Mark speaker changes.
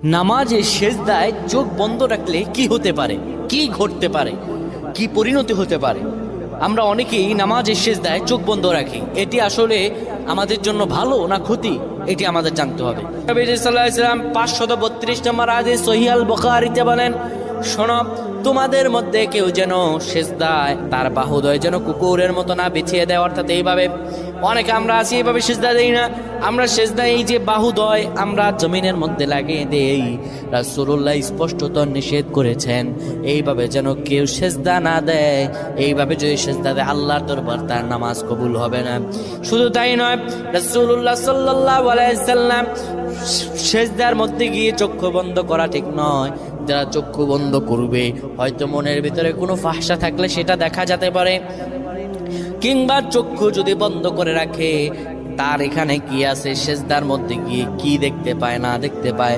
Speaker 1: নামাজে সেজদায় চোখ বন্ধ রাখলে কি হতে পারে, কি ঘটতে পারে, কি পরিণতি হতে পারে? আমরা অনেকেই নামাজের সেজদায় চোখ বন্ধ রাখি। এটি আসলে আমাদের জন্য ভালো না ক্ষতি, এটি আমাদের জানতে হবে। নবী সাল্লাল্লাহু আলাইহি ওয়াসাল্লাম 532 নম্বর হাদিস সহিহ আল বুখারীতে বলেন, শোনো, তোমাদের মধ্যে কেউ যেন সেজদায় তার বাহুদয় যেন কুকুরের মতো না বিছিয়ে দেয়। অর্থাৎ এইভাবে অনেকে আমরা আছি, এইভাবে সেজদা দেই না। আমরা সেজদা এই যে বাহুদয় আমরা জমিনের মধ্যে লাগিয়ে দেই। রাসূলুল্লাহ স্পষ্টত নিষেধ করেছেন এইভাবে যেন কেউ সেজদা না দেয়। এইভাবে যদি সেজদা দেয় আল্লাহর দরবার তার নামাজ কবুল হবে না। শুধু তাই নয়, রাসূলুল্লাহ সাল্লাল্লাহু আলাইহি সাল্লাম সেজদার মধ্যে গিয়ে চক্ষু বন্ধ করা ঠিক নয়। যারা চক্ষু বন্ধ করবে হয়তো মনের ভিতরে কোনো ফাহশা থাকলে সেটা দেখা যেতে পারে, কিংবা চক্ষু যদি বন্ধ করে রাখে তার এখানে কি আছে, সেজদার মধ্যে গিয়ে কি দেখতে পায় না দেখতে পায়